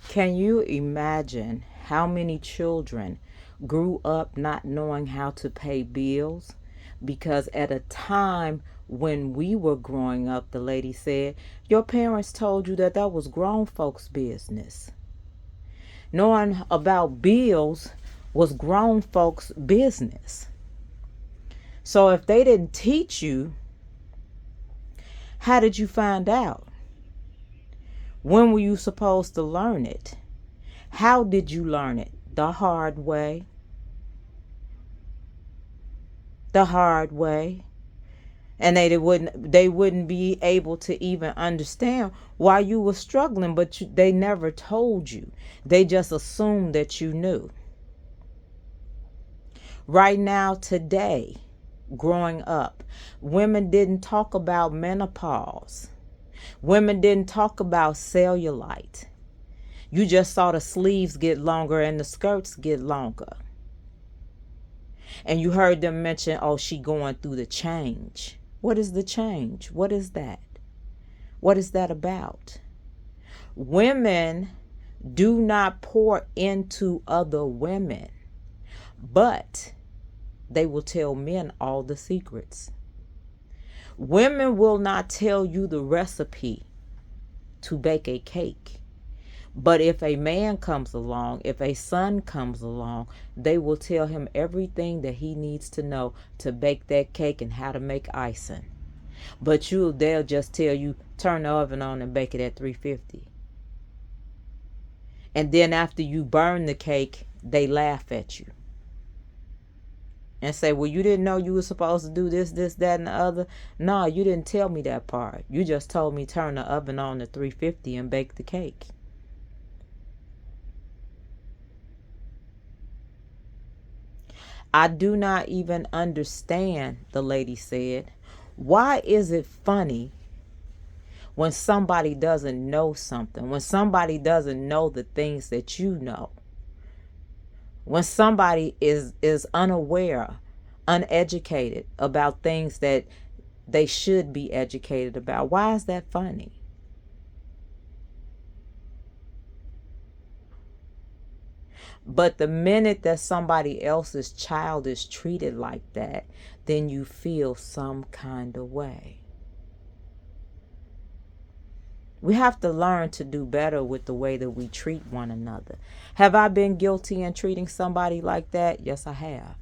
Can you imagine how many children grew up not knowing how to pay bills? Because at a time when we were growing up, the lady said, your parents told you that that was grown folks' business. Knowing about bills was grown folks' business. So if they didn't teach you, how did you find out? When were you supposed to learn it? How did you learn it? The hard way. The hard way. And they wouldn't be able to even understand why you were struggling, but they never told you. They just assumed that you knew. Right now, today, growing up, women didn't talk about menopause. Women didn't talk about cellulite. You just saw the sleeves get longer and the skirts get longer. And you heard them mention, oh, she going through the change. What is the change? What is that? What is that about? Women do not pour into other women, but they will tell men all the secrets. Women will not tell you the recipe to bake a cake. But if a man comes along, if a son comes along, they will tell him everything that he needs to know to bake that cake and how to make icing. But they'll just tell you, turn the oven on and bake it at 350. And then after you burn the cake, they laugh at you and say, well, you didn't know you were supposed to do this, that, and the other. No, you didn't tell me that part. You just told me turn the oven on to 350 and bake the cake. I do not even understand, the lady said. Why is it funny when somebody doesn't know something, when somebody doesn't know the things that you know, when somebody is unaware, uneducated about things that they should be educated about? Why is that funny? But the minute that somebody else's child is treated like that, then you feel some kind of way. We have to learn to do better with the way that we treat one another. Have I been guilty in treating somebody like that? Yes, I have.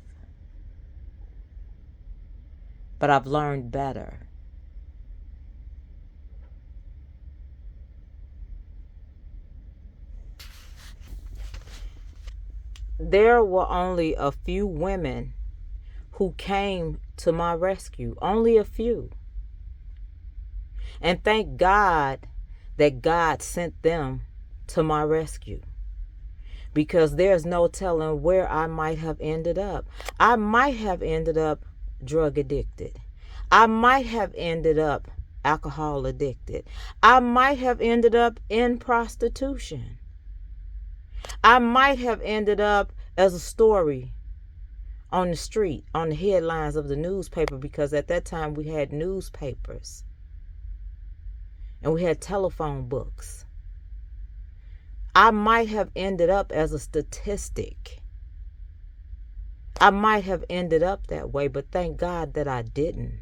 But I've learned better. There were only a few women who came to my rescue. Only a few. And thank God that God sent them to my rescue. Because there's no telling where I might have ended up. I might have ended up drug addicted. I might have ended up alcohol addicted. I might have ended up in prostitution. I might have ended up as a story on the street, on the headlines of the newspaper, because at that time we had newspapers and we had telephone books. I might have ended up as a statistic. I might have ended up that way, but thank God that I didn't.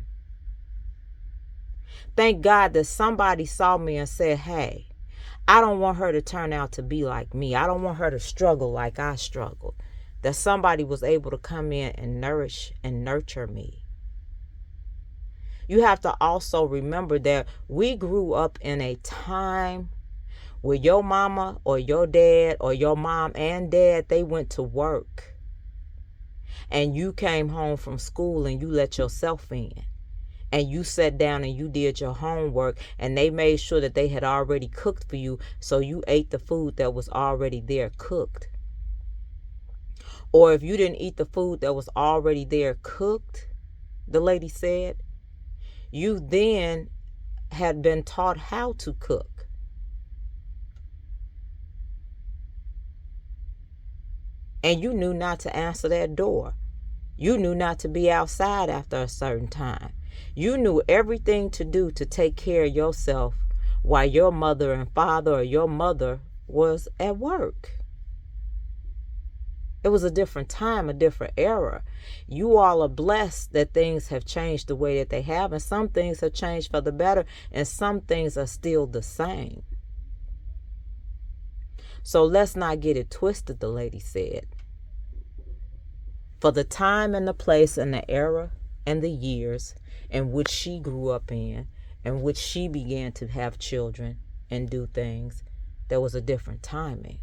Thank God that somebody saw me and said, hey, I don't want her to turn out to be like me. I don't want her to struggle like I struggled. That somebody was able to come in and nourish and nurture me. You have to also remember that we grew up in a time where your mama or your dad or your mom and dad, they went to work. And you came home from school and you let yourself in. And you sat down and you did your homework, and they made sure that they had already cooked for you, so you ate the food that was already there cooked. Or if you didn't eat the food that was already there cooked, the lady said, you then had been taught how to cook. And you knew not to answer that door. You knew not to be outside after a certain time. You knew everything to do to take care of yourself while your mother and father or your mother was at work. It was a different time, a different era. You all are blessed that things have changed the way that they have, and some things have changed for the better, and some things are still the same. So let's not get it twisted, the lady said. For the time and the place and the era and the years in which she grew up in which she began to have children and do things, there was a different timing.